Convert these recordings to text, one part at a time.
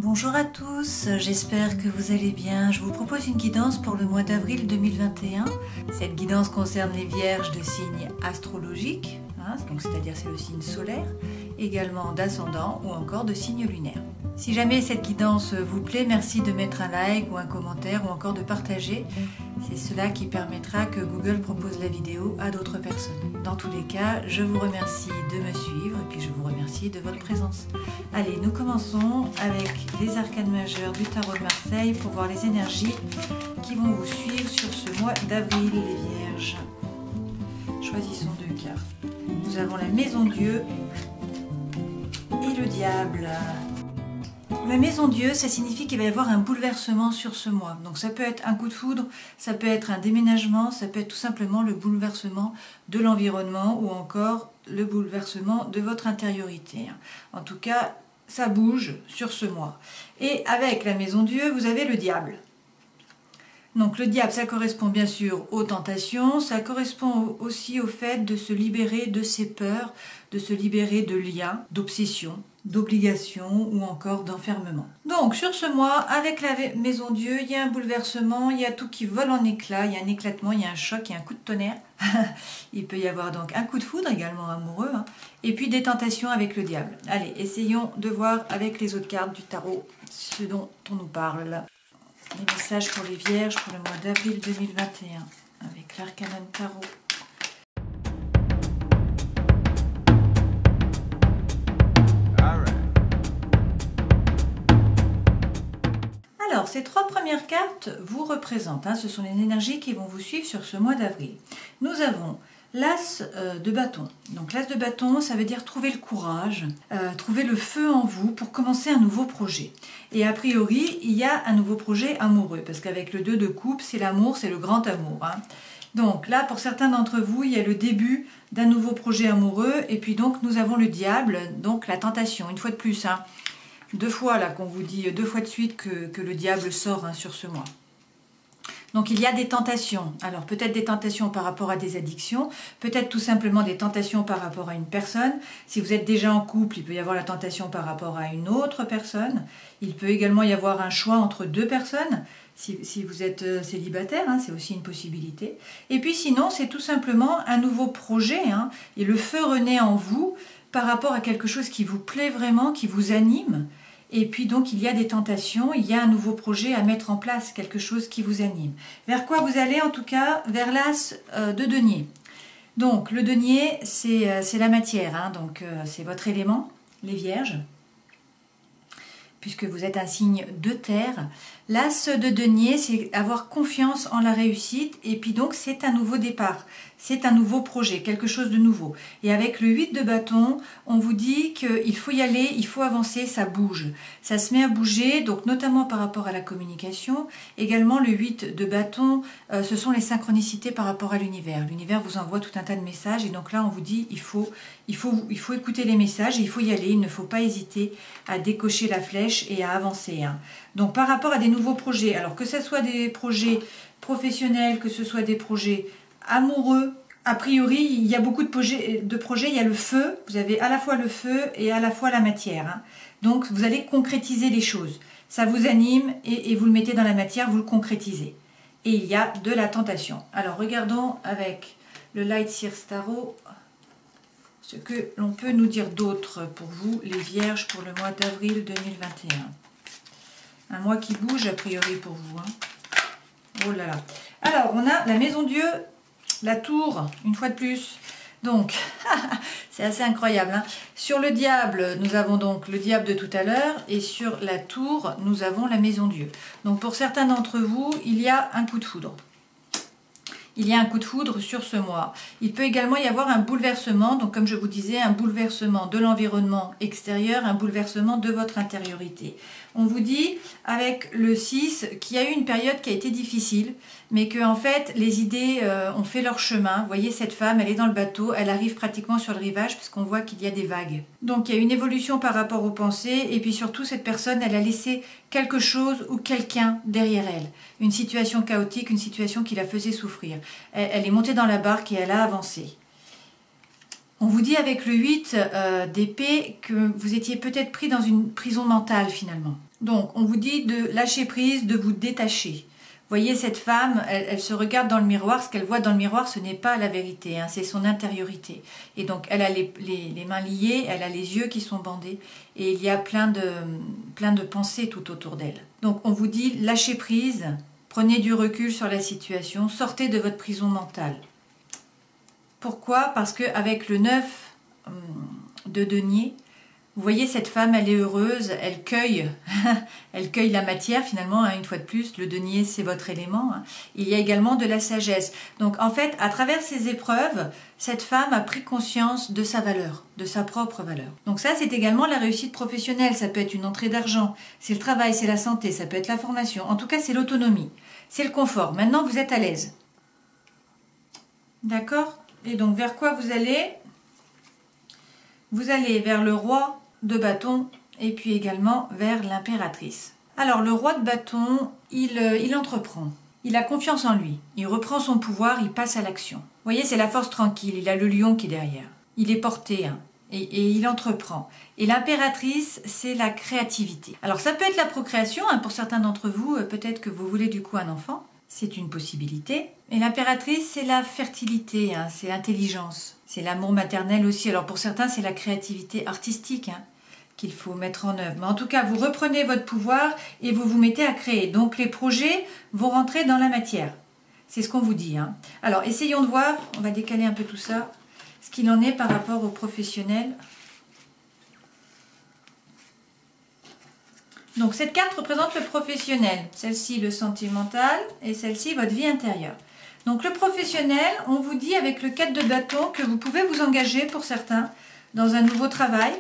Bonjour à tous, j'espère que vous allez bien. Je vous propose une guidance pour le mois d'avril 2021. Cette guidance concerne les vierges de signes astrologiques, c'est-à-dire c'est le signe solaire, également d'ascendant ou encore de signe lunaire. Si jamais cette guidance vous plaît, merci de mettre un like ou un commentaire ou encore de partager. C'est cela qui permettra que Google propose la vidéo à d'autres personnes. Dans tous les cas, je vous remercie de me suivre et puis je vous remercie de votre présence. Allez, nous commençons avec les arcanes majeures du tarot de Marseille pour voir les énergies qui vont vous suivre sur ce mois d'avril, les vierges. Choisissons deux cartes. Nous avons la Maison Dieu et le Diable. La Maison Dieu, ça signifie qu'il va y avoir un bouleversement sur ce mois. Donc ça peut être un coup de foudre, ça peut être un déménagement, ça peut être tout simplement le bouleversement de l'environnement ou encore le bouleversement de votre intériorité. En tout cas, ça bouge sur ce mois. Et avec la Maison Dieu, vous avez le Diable. Donc le diable, ça correspond bien sûr aux tentations, ça correspond aussi au fait de se libérer de ses peurs, de se libérer de liens, d'obsessions, d'obligations ou encore d'enfermement. Donc sur ce mois, avec la Maison Dieu, il y a un bouleversement, il y a tout qui vole en éclats, il y a un éclatement, il y a un choc, il y a un coup de tonnerre. Il peut y avoir donc un coup de foudre également amoureux, et puis des tentations avec le diable. Allez, essayons de voir avec les autres cartes du tarot ce dont on nous parle. Les messages pour les vierges pour le mois d'avril 2021 avec l'Arcanum Tarot. Alors, ces trois premières cartes vous représentent, ce sont les énergies qui vont vous suivre sur ce mois d'avril. Nous avons l'As de bâton. Donc l'As de bâton, ça veut dire trouver le courage, trouver le feu en vous pour commencer un nouveau projet. Et a priori, il y a un nouveau projet amoureux, parce qu'avec le 2 de coupe, c'est l'amour, c'est le grand amour. Donc là, pour certains d'entre vous, il y a le début d'un nouveau projet amoureux, et puis donc nous avons le diable, donc la tentation, une fois de plus. Deux fois là qu'on vous dit, deux fois de suite que le diable sort sur ce mois. Donc il y a des tentations, alors peut-être des tentations par rapport à des addictions, peut-être tout simplement des tentations par rapport à une personne. Si vous êtes déjà en couple, il peut y avoir la tentation par rapport à une autre personne. Il peut également y avoir un choix entre deux personnes, si vous êtes célibataire, c'est aussi une possibilité. Et puis sinon, c'est tout simplement un nouveau projet, et le feu renaît en vous par rapport à quelque chose qui vous plaît vraiment, qui vous anime. Et puis donc il y a des tentations, il y a un nouveau projet à mettre en place, quelque chose qui vous anime. Vers quoi vous allez en tout cas? Vers l'As de denier. Donc le denier, c'est la matière, donc c'est votre élément, les vierges, puisque vous êtes un signe de terre. L'As de denier, c'est avoir confiance en la réussite, et puis donc c'est un nouveau départ, c'est un nouveau projet, quelque chose de nouveau. Et avec le 8 de bâton, on vous dit qu'il faut y aller, il faut avancer, ça bouge. Ça se met à bouger, donc notamment par rapport à la communication. Également le 8 de bâton, ce sont les synchronicités par rapport à l'univers. L'univers vous envoie tout un tas de messages, et donc là on vous dit il faut écouter les messages, il faut y aller, il ne faut pas hésiter à décocher la flèche et à avancer. Donc par rapport à des nouveaux projets, alors que ce soit des projets professionnels, que ce soit des projets amoureux, a priori il y a beaucoup de projets, il y a le feu, vous avez à la fois le feu et à la fois la matière. Donc vous allez concrétiser les choses, ça vous anime et vous le mettez dans la matière, vous le concrétisez. Et il y a de la tentation. Alors regardons avec le Light Seers Tarot ce que l'on peut nous dire d'autre pour vous, les vierges, pour le mois d'avril 2021. Un mois qui bouge a priori pour vous. Oh là là. Alors, on a la Maison Dieu, la tour, une fois de plus. Donc, c'est assez incroyable. Sur le diable, nous avons donc le diable de tout à l'heure. Et sur la tour, nous avons la Maison Dieu. Donc, pour certains d'entre vous, il y a un coup de foudre. Il y a un coup de foudre sur ce mois. Il peut également y avoir un bouleversement, donc comme je vous disais, un bouleversement de l'environnement extérieur, un bouleversement de votre intériorité. On vous dit, avec le 6, qu'il y a eu une période qui a été difficile, mais que en fait, les idées ont fait leur chemin. Vous voyez, cette femme, elle est dans le bateau, elle arrive pratiquement sur le rivage, puisqu'on voit qu'il y a des vagues. Donc, il y a une évolution par rapport aux pensées, et puis surtout, cette personne, elle a laissé quelque chose ou quelqu'un derrière elle. Une situation chaotique, une situation qui la faisait souffrir. Elle est montée dans la barque et elle a avancé. On vous dit avec le 8 d'épée que vous étiez peut-être pris dans une prison mentale finalement. Donc, on vous dit de lâcher prise, de vous détacher. Vous voyez, cette femme, elle se regarde dans le miroir. Ce qu'elle voit dans le miroir, ce n'est pas la vérité, hein, c'est son intériorité. Et donc, elle a les mains liées, elle a les yeux qui sont bandés. Et il y a plein de pensées tout autour d'elle. Donc, on vous dit, lâchez prise, prenez du recul sur la situation, sortez de votre prison mentale. Pourquoi? Parce qu'avec le 9 de denier, vous voyez, cette femme, elle est heureuse, elle cueille, elle cueille la matière finalement, hein, une fois de plus, le denier c'est votre élément. Hein. Il y a également de la sagesse. Donc en fait, à travers ces épreuves, cette femme a pris conscience de sa valeur, de sa propre valeur. Donc ça, c'est également la réussite professionnelle, ça peut être une entrée d'argent, c'est le travail, c'est la santé, ça peut être la formation, en tout cas c'est l'autonomie, c'est le confort. Maintenant, vous êtes à l'aise. D'accord? Et donc vers quoi vous allez? Vous allez vers le roi de bâton et puis également vers l'impératrice. Alors le roi de bâton, il entreprend, il a confiance en lui, il reprend son pouvoir, il passe à l'action. Vous voyez, c'est la force tranquille, il a le lion qui est derrière, il est porté hein, et il entreprend. Et l'impératrice, c'est la créativité. Alors ça peut être la procréation, hein, pour certains d'entre vous, peut-être que vous voulez du coup un enfant, c'est une possibilité. Et l'impératrice, c'est la fertilité, hein, c'est l'intelligence, c'est l'amour maternel aussi. Alors pour certains, c'est la créativité artistique, hein, qu'il faut mettre en œuvre. Mais en tout cas, vous reprenez votre pouvoir et vous vous mettez à créer. Donc les projets vont rentrer dans la matière. C'est ce qu'on vous dit. Hein. Alors essayons de voir, on va décaler un peu tout ça, ce qu'il en est par rapport aux professionnels. Donc cette carte représente le professionnel, celle-ci le sentimental et celle-ci votre vie intérieure. Donc le professionnel, on vous dit avec le 4 de bâton que vous pouvez vous engager pour certains dans un nouveau travail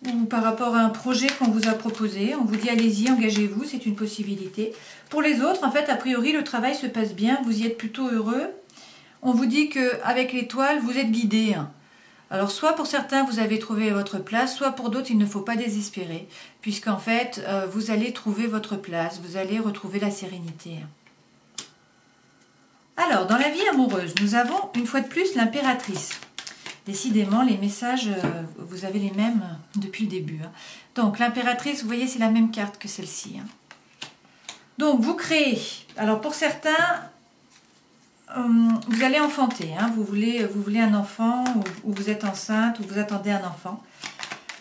ou par rapport à un projet qu'on vous a proposé. On vous dit allez-y, engagez-vous, c'est une possibilité. Pour les autres, en fait, a priori, le travail se passe bien, vous y êtes plutôt heureux. On vous dit qu'avec l'étoile, vous êtes guidé. Alors soit pour certains vous avez trouvé votre place, soit pour d'autres il ne faut pas désespérer, puisqu'en fait vous allez trouver votre place, vous allez retrouver la sérénité. Alors dans la vie amoureuse, nous avons une fois de plus l'impératrice. Décidément les messages, vous avez les mêmes depuis le début. Donc l'impératrice, vous voyez c'est la même carte que celle-ci. Donc vous créez, alors pour certains, vous allez enfanter, hein, vous voulez un enfant, ou vous êtes enceinte, ou vous attendez un enfant.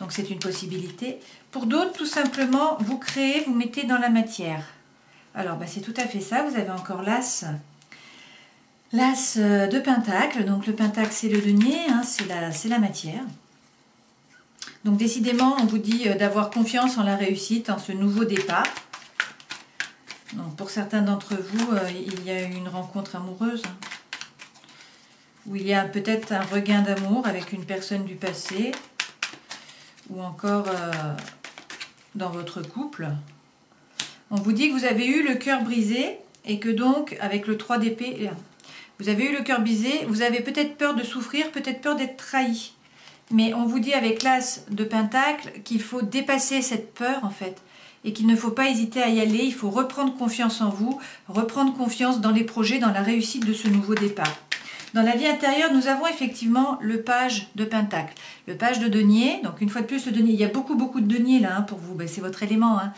Donc c'est une possibilité. Pour d'autres, tout simplement, vous créez, vous mettez dans la matière. Alors bah, c'est tout à fait ça, vous avez encore l'as de pentacle. Donc le pentacle c'est le denier, hein, c'est la matière. Donc décidément, on vous dit d'avoir confiance en la réussite, en ce nouveau départ. Donc, pour certains d'entre vous, il y a eu une rencontre amoureuse, où il y a peut-être un regain d'amour avec une personne du passé, ou encore dans votre couple. On vous dit que vous avez eu le cœur brisé, et que donc, avec le 3 d'épée, vous avez eu le cœur brisé, vous avez peut-être peur de souffrir, peut-être peur d'être trahi. Mais on vous dit avec l'as de pentacle qu'il faut dépasser cette peur, en fait, et qu'il ne faut pas hésiter à y aller, il faut reprendre confiance en vous, reprendre confiance dans les projets, dans la réussite de ce nouveau départ. Dans la vie intérieure, nous avons effectivement le page de pentacle, le page de denier, donc une fois de plus le denier, il y a beaucoup de deniers là hein, pour vous, ben, c'est votre élément, hein.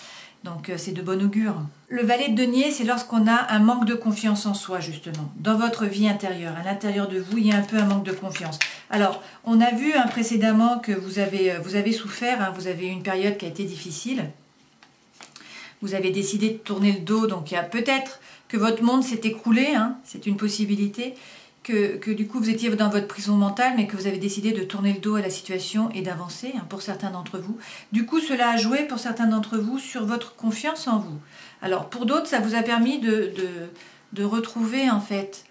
Donc c'est de bon augure. Le valet de denier, c'est lorsqu'on a un manque de confiance en soi justement, dans votre vie intérieure, à l'intérieur de vous, il y a un peu un manque de confiance. Alors, on a vu hein, précédemment que vous avez souffert, hein, vous avez eu une période qui a été difficile. Vous avez décidé de tourner le dos, donc il y a peut-être que votre monde s'est écroulé, hein, c'est une possibilité, que du coup vous étiez dans votre prison mentale, mais que vous avez décidé de tourner le dos à la situation et d'avancer, hein, pour certains d'entre vous. Du coup, cela a joué pour certains d'entre vous sur votre confiance en vous. Alors pour d'autres, ça vous a permis de retrouver en fait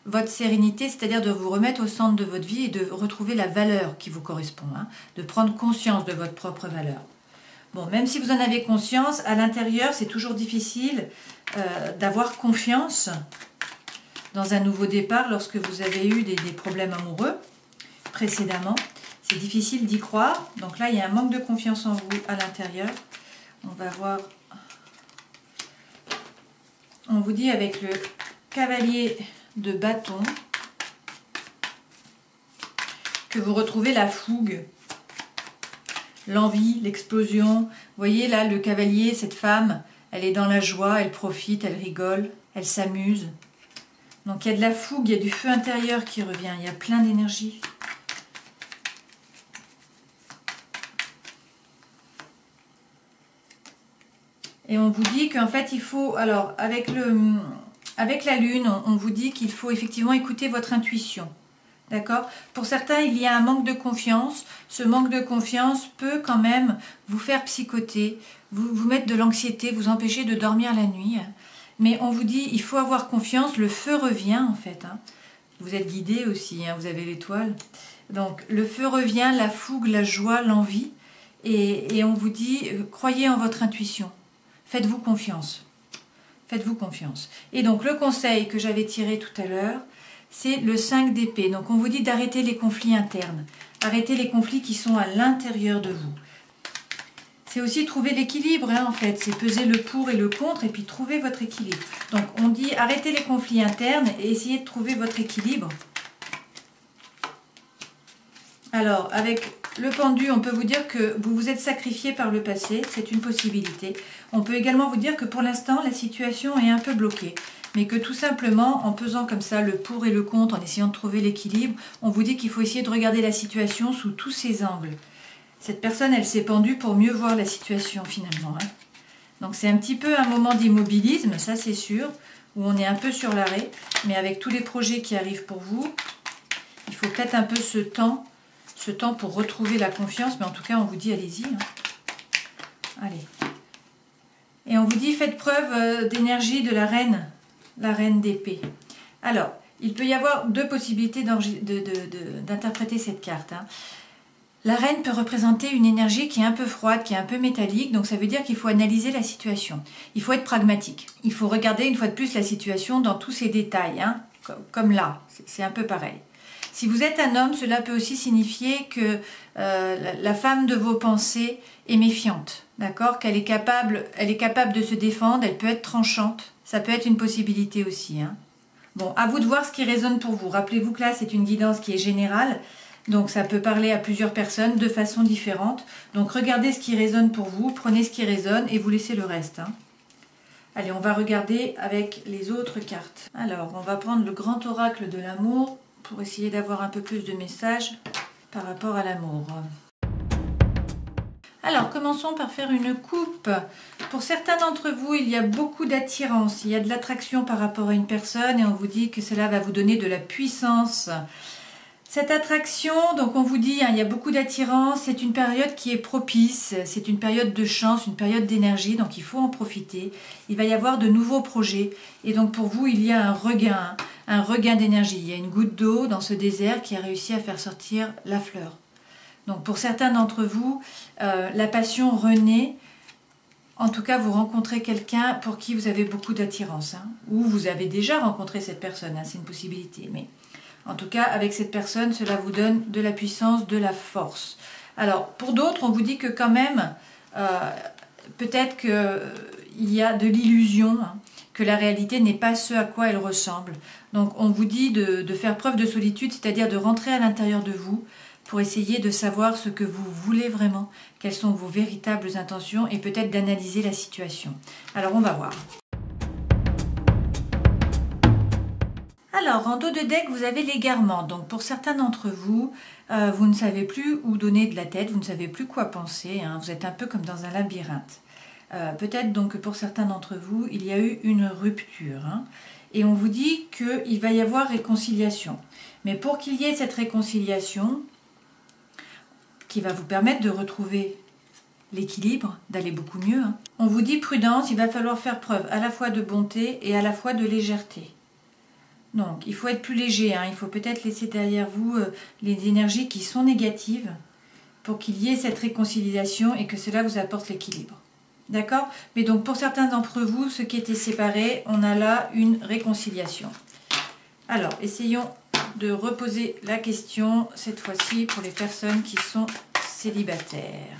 votre sérénité, c'est-à-dire de vous remettre au centre de votre vie et de retrouver la valeur qui vous correspond, hein, de prendre conscience de votre propre valeur. Bon, même si vous en avez conscience, à l'intérieur, c'est toujours difficile d'avoir confiance dans un nouveau départ lorsque vous avez eu des problèmes amoureux précédemment. C'est difficile d'y croire. Donc là, il y a un manque de confiance en vous à l'intérieur. On va voir. On vous dit avec le cavalier de bâton que vous retrouvez la fougue. l'envie, l'explosion. Vous voyez là, le cavalier, cette femme, elle est dans la joie, elle profite, elle rigole, elle s'amuse. Donc il y a de la fougue, il y a du feu intérieur qui revient, il y a plein d'énergie. Et on vous dit qu'en fait il faut, alors avec la lune, on vous dit qu'il faut effectivement écouter votre intuition. D'accord? Pour certains, il y a un manque de confiance. Ce manque de confiance peut quand même vous faire psychoter, vous mettre de l'anxiété, vous empêcher de dormir la nuit. Mais on vous dit, il faut avoir confiance, le feu revient en fait. Hein. Vous êtes guidé aussi, hein, vous avez l'étoile. Donc le feu revient, la fougue, la joie, l'envie. Et on vous dit, croyez en votre intuition. Faites-vous confiance. Faites-vous confiance. Et donc le conseil que j'avais tiré tout à l'heure, c'est le 5 d'épée. Donc on vous dit d'arrêter les conflits internes. Arrêter les conflits qui sont à l'intérieur de vous. C'est aussi trouver l'équilibre, hein, en fait. C'est peser le pour et le contre et puis trouver votre équilibre. Donc on dit arrêtez les conflits internes et essayez de trouver votre équilibre. Alors avec le pendu, on peut vous dire que vous vous êtes sacrifié par le passé. C'est une possibilité. On peut également vous dire que pour l'instant, la situation est un peu bloquée. Mais que tout simplement, en pesant comme ça le pour et le contre, en essayant de trouver l'équilibre, on vous dit qu'il faut essayer de regarder la situation sous tous ses angles. Cette personne, elle s'est pendue pour mieux voir la situation finalement. Hein. Donc c'est un petit peu un moment d'immobilisme, ça c'est sûr, où on est un peu sur l'arrêt. Mais avec tous les projets qui arrivent pour vous, il faut peut-être un peu ce temps pour retrouver la confiance. Mais en tout cas, on vous dit allez-y. Hein. Allez. Et on vous dit faites preuve d'énergie de la reine d'épée. Alors, il peut y avoir deux possibilités d'interpréter cette carte. Hein. La reine peut représenter une énergie qui est un peu froide, qui est un peu métallique, donc ça veut dire qu'il faut analyser la situation. Il faut être pragmatique. Il faut regarder une fois de plus la situation dans tous ses détails, hein, comme là, c'est un peu pareil. Si vous êtes un homme, cela peut aussi signifier que la femme de vos pensées est méfiante, d'accord, qu'elle est capable de se défendre, elle peut être tranchante. Ça peut être une possibilité aussi. Hein. Bon, à vous de voir ce qui résonne pour vous. Rappelez-vous que là, c'est une guidance qui est générale. Donc, ça peut parler à plusieurs personnes de façon différente. Donc, regardez ce qui résonne pour vous. Prenez ce qui résonne et vous laissez le reste. Hein. Allez, on va regarder avec les autres cartes. Alors, on va prendre le grand oracle de l'amour pour essayer d'avoir un peu plus de messages par rapport à l'amour. Alors, commençons par faire une coupe. Pour certains d'entre vous, il y a beaucoup d'attirance, il y a de l'attraction par rapport à une personne et on vous dit que cela va vous donner de la puissance. Cette attraction, donc on vous dit, hein, il y a beaucoup d'attirance, c'est une période qui est propice, c'est une période de chance, une période d'énergie, donc il faut en profiter. Il va y avoir de nouveaux projets et donc pour vous, il y a un regain d'énergie. Il y a une goutte d'eau dans ce désert qui a réussi à faire sortir la fleur. Donc pour certains d'entre vous, la passion renaît. En tout cas, vous rencontrez quelqu'un pour qui vous avez beaucoup d'attirance. Hein, ou vous avez déjà rencontré cette personne, hein, c'est une possibilité. Mais en tout cas, avec cette personne, cela vous donne de la puissance, de la force. Alors, pour d'autres, on vous dit que quand même, peut-être qu'il y a de l'illusion, hein, que la réalité n'est pas ce à quoi elle ressemble. Donc on vous dit de faire preuve de solitude, c'est-à-dire de rentrer à l'intérieur de vous, pour essayer de savoir ce que vous voulez vraiment, quelles sont vos véritables intentions et peut-être d'analyser la situation. Alors on va voir. Alors en dos de deck vous avez l'égarement, donc pour certains d'entre vous, vous ne savez plus où donner de la tête, vous ne savez plus quoi penser, hein, vous êtes un peu comme dans un labyrinthe. Peut-être donc que pour certains d'entre vous, il y a eu une rupture, hein, et on vous dit qu'il va y avoir réconciliation. Mais pour qu'il y ait cette réconciliation, qui va vous permettre de retrouver l'équilibre, d'aller beaucoup mieux. Hein. On vous dit prudence, il va falloir faire preuve à la fois de bonté et à la fois de légèreté. Donc, il faut être plus léger, hein. Il faut peut-être laisser derrière vous les énergies qui sont négatives pour qu'il y ait cette réconciliation et que cela vous apporte l'équilibre. D'accord? Mais donc, pour certains d'entre vous, ceux qui étaient séparés, on a là une réconciliation. Alors, essayons de reposer la question, cette fois-ci, pour les personnes qui sont célibataires.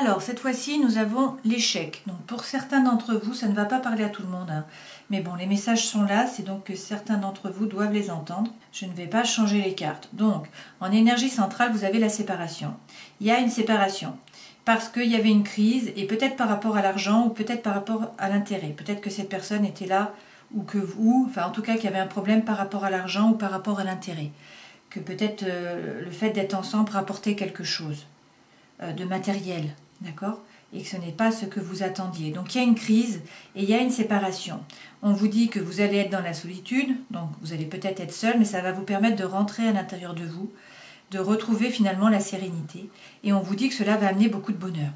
Alors, cette fois-ci, nous avons l'échec. Donc, pour certains d'entre vous, ça ne va pas parler à tout le monde, hein. Mais bon, les messages sont là, c'est donc que certains d'entre vous doivent les entendre. Je ne vais pas changer les cartes. Donc, en énergie centrale, vous avez la séparation. Il y a une séparation parce qu'il y avait une crise, et peut-être par rapport à l'argent, ou peut-être par rapport à l'intérêt. Peut-être que cette personne était là, ou que vous, enfin en tout cas qu'il y avait un problème par rapport à l'argent ou par rapport à l'intérêt. Que peut-être le fait d'être ensemble rapportait quelque chose de matériel. D'accord? Et que ce n'est pas ce que vous attendiez. Donc il y a une crise et il y a une séparation. On vous dit que vous allez être dans la solitude, donc vous allez peut-être être seul, mais ça va vous permettre de rentrer à l'intérieur de vous, de retrouver finalement la sérénité. Et on vous dit que cela va amener beaucoup de bonheur.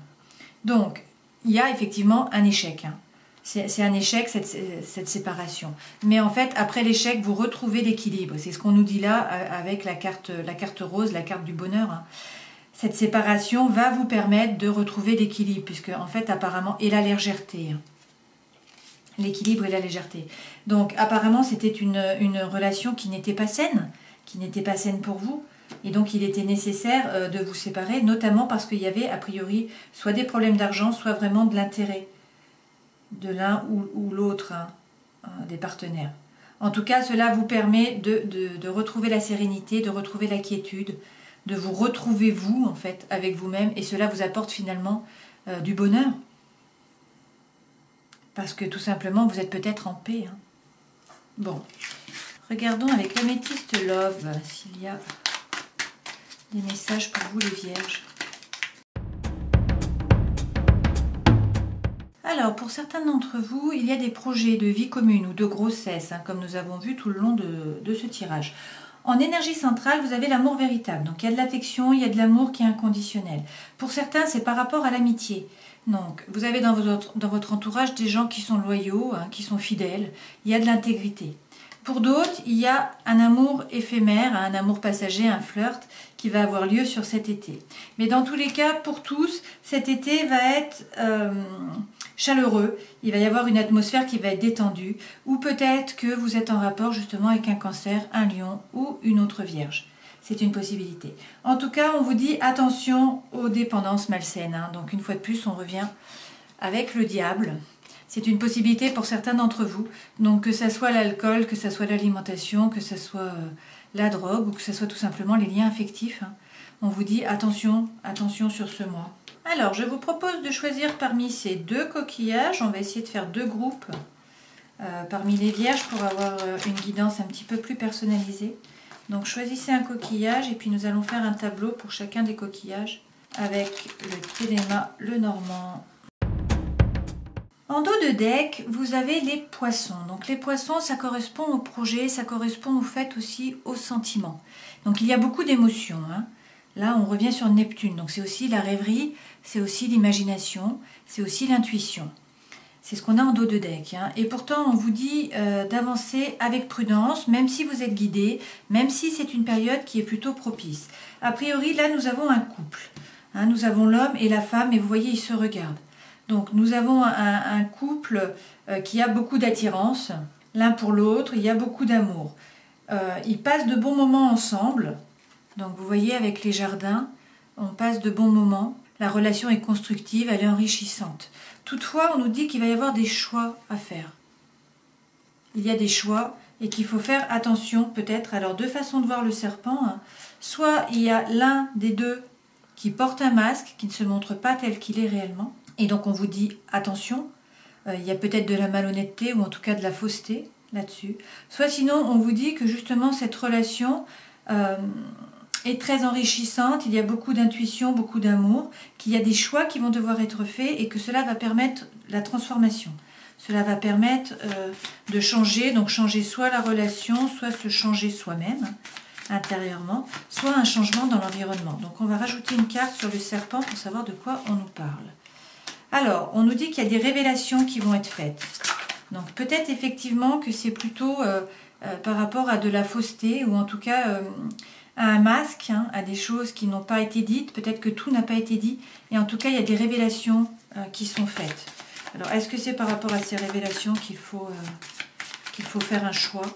Donc il y a effectivement un échec. Hein. C'est un échec cette séparation. Mais en fait, après l'échec, vous retrouvez l'équilibre. C'est ce qu'on nous dit là avec la carte rose, la carte du bonheur. Hein. Cette séparation va vous permettre de retrouver l'équilibre, puisque en fait apparemment, et la légèreté. L'équilibre et la légèreté. Donc apparemment c'était une relation qui n'était pas saine pour vous, et donc il était nécessaire de vous séparer, notamment parce qu'il y avait a priori soit des problèmes d'argent, soit vraiment de l'intérêt de l'un ou l'autre des partenaires. En tout cas, cela vous permet de retrouver la sérénité, de retrouver la quiétude, de vous retrouver vous en fait avec vous-même, et cela vous apporte finalement du bonheur parce que tout simplement vous êtes peut-être en paix. Hein. Bon, regardons avec l'améthyste Love s'il y a des messages pour vous les vierges. Alors pour certains d'entre vous, il y a des projets de vie commune ou de grossesse, hein, comme nous avons vu tout le long de ce tirage. En énergie centrale, vous avez l'amour véritable. Donc il y a de l'affection, il y a de l'amour qui est inconditionnel. Pour certains, c'est par rapport à l'amitié. Donc vous avez dans votre entourage des gens qui sont loyaux, hein, qui sont fidèles. Il y a de l'intégrité. Pour d'autres, il y a un amour éphémère, un amour passager, un flirt qui va avoir lieu sur cet été. Mais dans tous les cas, pour tous, cet été va être chaleureux, il va y avoir une atmosphère qui va être détendue, ou peut-être que vous êtes en rapport justement avec un cancer, un lion ou une autre vierge. C'est une possibilité. En tout cas, on vous dit attention aux dépendances malsaines. Hein. Donc une fois de plus, on revient avec le diable. C'est une possibilité pour certains d'entre vous. Donc que ce soit l'alcool, que ce soit l'alimentation, que ce soit la drogue, ou que ce soit tout simplement les liens affectifs. Hein. On vous dit attention, attention sur ce mois. Alors, je vous propose de choisir parmi ces deux coquillages. On va essayer de faire deux groupes parmi les vierges pour avoir une guidance un petit peu plus personnalisée. Donc, choisissez un coquillage et puis nous allons faire un tableau pour chacun des coquillages avec le Téléma, le Normand. En dos de deck, vous avez les poissons. Donc, les poissons, ça correspond au projet, ça correspond au fait aussi aux sentiments. Donc, il y a beaucoup d'émotions, hein. Là, on revient sur Neptune, donc c'est aussi la rêverie, c'est aussi l'imagination, c'est aussi l'intuition. C'est ce qu'on a en dos de deck. Hein. Et pourtant, on vous dit d'avancer avec prudence, même si vous êtes guidé, même si c'est une période qui est plutôt propice. A priori, là, nous avons un couple. Hein, nous avons l'homme et la femme, et vous voyez, ils se regardent. Donc, nous avons un couple qui a beaucoup d'attirance, l'un pour l'autre, il y a beaucoup d'amour. Ils passent de bons moments ensemble. Donc vous voyez avec les jardins, on passe de bons moments, la relation est constructive, elle est enrichissante. Toutefois, on nous dit qu'il va y avoir des choix à faire. Il y a des choix et qu'il faut faire attention peut-être. Alors deux façons de voir le serpent. Hein. Soit il y a l'un des deux qui porte un masque, qui ne se montre pas tel qu'il est réellement. Et donc on vous dit attention, il y a peut-être de la malhonnêteté ou en tout cas de la fausseté là-dessus. Soit sinon on vous dit que justement cette relation est très enrichissante, il y a beaucoup d'intuition, beaucoup d'amour, qu'il y a des choix qui vont devoir être faits et que cela va permettre la transformation. Cela va permettre de changer, donc changer soit la relation, soit se changer soi-même intérieurement, soit un changement dans l'environnement. Donc on va rajouter une carte sur le serpent pour savoir de quoi on nous parle. Alors, on nous dit qu'il y a des révélations qui vont être faites. Donc peut-être effectivement que c'est plutôt par rapport à de la fausseté ou en tout cas à un masque, hein, à des choses qui n'ont pas été dites. Peut-être que tout n'a pas été dit. Et en tout cas, il y a des révélations qui sont faites. Alors, est-ce que c'est par rapport à ces révélations qu'il faut faire un choix?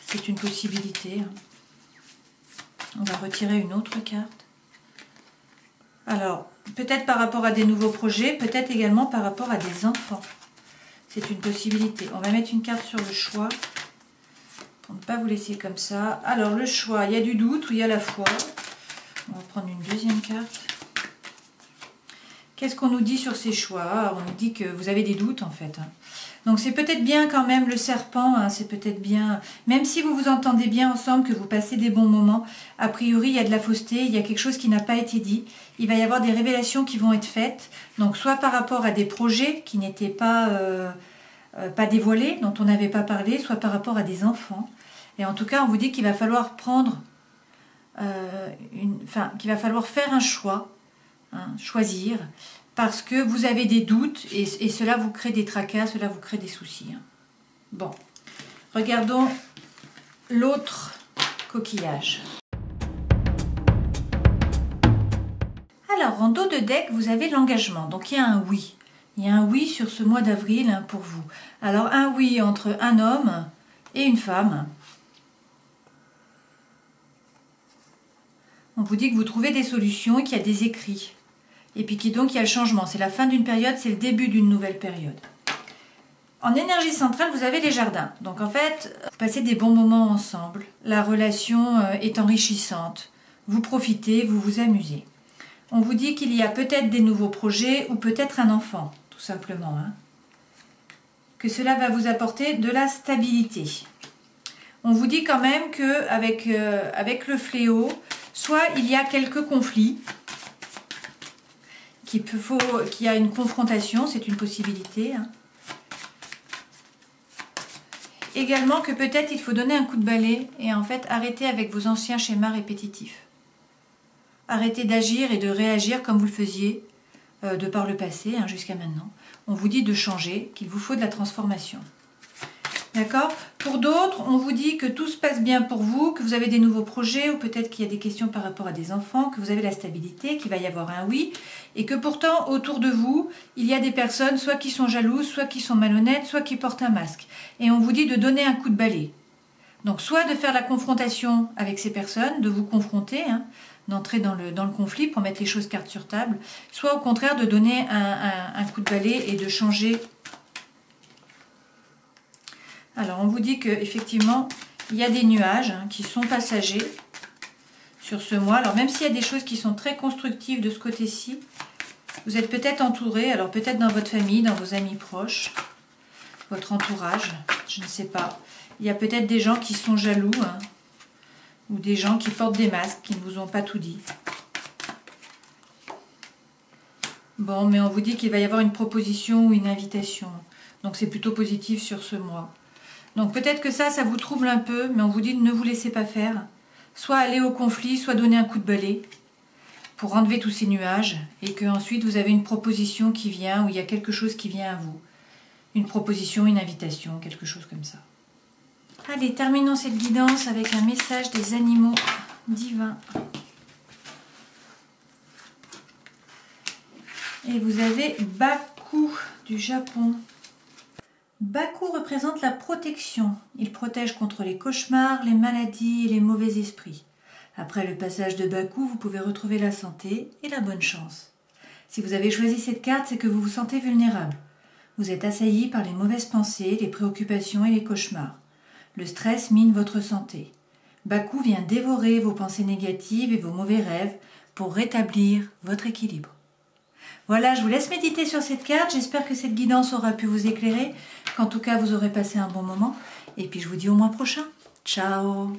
C'est une possibilité. Hein. On va retirer une autre carte. Alors, peut-être par rapport à des nouveaux projets, peut-être également par rapport à des enfants. C'est une possibilité. On va mettre une carte sur le choix pour ne pas vous laisser comme ça. Alors, le choix, il y a du doute ou il y a la foi. On va prendre une deuxième carte. Qu'est-ce qu'on nous dit sur ces choix? On nous dit que vous avez des doutes en fait. Donc c'est peut-être bien quand même le serpent, hein, c'est peut-être bien, même si vous vous entendez bien ensemble, que vous passez des bons moments, a priori il y a de la fausseté, il y a quelque chose qui n'a pas été dit, il va y avoir des révélations qui vont être faites, donc soit par rapport à des projets qui n'étaient pas dévoilés, dont on n'avait pas parlé, soit par rapport à des enfants. Et en tout cas on vous dit qu'il va falloir prendre, qu'il va falloir faire un choix, hein, choisir, parce que vous avez des doutes et cela vous crée des tracas, cela vous crée des soucis. Hein. Bon, regardons l'autre coquillage. Alors, en dos de deck, vous avez l'engagement. Donc, il y a un oui. Il y a un oui sur ce mois d'avril hein, pour vous. Alors, un oui entre un homme et une femme. On vous dit que vous trouvez des solutions et qu'il y a des écrits. Et puis donc il y a le changement. C'est la fin d'une période, c'est le début d'une nouvelle période. En énergie centrale, vous avez les jardins. Donc en fait, vous passez des bons moments ensemble. La relation est enrichissante. Vous profitez, vous vous amusez. On vous dit qu'il y a peut-être des nouveaux projets ou peut-être un enfant, tout simplement. Hein. Que cela va vous apporter de la stabilité. On vous dit quand même qu'avec le fléau, soit il y a quelques conflits, qu'il y a une confrontation, c'est une possibilité. Hein. Également que peut-être il faut donner un coup de balai et en fait arrêter avec vos anciens schémas répétitifs. Arrêtez d'agir et de réagir comme vous le faisiez de par le passé hein, jusqu'à maintenant. On vous dit de changer, qu'il vous faut de la transformation. D'accord? Pour d'autres, on vous dit que tout se passe bien pour vous, que vous avez des nouveaux projets ou peut-être qu'il y a des questions par rapport à des enfants, que vous avez la stabilité, qu'il va y avoir un oui et que pourtant autour de vous, il y a des personnes soit qui sont jalouses, soit qui sont malhonnêtes, soit qui portent un masque. Et on vous dit de donner un coup de balai. Donc soit de faire la confrontation avec ces personnes, de vous confronter, hein, d'entrer dans le conflit pour mettre les choses carte sur table, soit au contraire de donner un coup de balai et de changer. Alors, on vous dit qu'effectivement, il y a des nuages hein, qui sont passagers sur ce mois. Alors, même s'il y a des choses qui sont très constructives de ce côté-ci, vous êtes peut-être entouré, alors peut-être dans votre famille, dans vos amis proches, votre entourage, je ne sais pas. Il y a peut-être des gens qui sont jaloux, hein, ou des gens qui portent des masques, qui ne vous ont pas tout dit. Bon, mais on vous dit qu'il va y avoir une proposition ou une invitation. Donc, c'est plutôt positif sur ce mois. Donc peut-être que ça vous trouble un peu, mais on vous dit de ne vous laissez pas faire. Soit aller au conflit, soit donner un coup de balai pour enlever tous ces nuages et qu'ensuite vous avez une proposition qui vient, ou il y a quelque chose qui vient à vous. Une proposition, une invitation, quelque chose comme ça. Allez, terminons cette guidance avec un message des animaux divins. Et vous avez Baku du Japon. Baku représente la protection. Il protège contre les cauchemars, les maladies et les mauvais esprits. Après le passage de Baku, vous pouvez retrouver la santé et la bonne chance. Si vous avez choisi cette carte, c'est que vous vous sentez vulnérable. Vous êtes assailli par les mauvaises pensées, les préoccupations et les cauchemars. Le stress mine votre santé. Baku vient dévorer vos pensées négatives et vos mauvais rêves pour rétablir votre équilibre. Voilà, je vous laisse méditer sur cette carte. J'espère que cette guidance aura pu vous éclairer, qu'en tout cas vous aurez passé un bon moment. Et puis je vous dis au mois prochain. Ciao!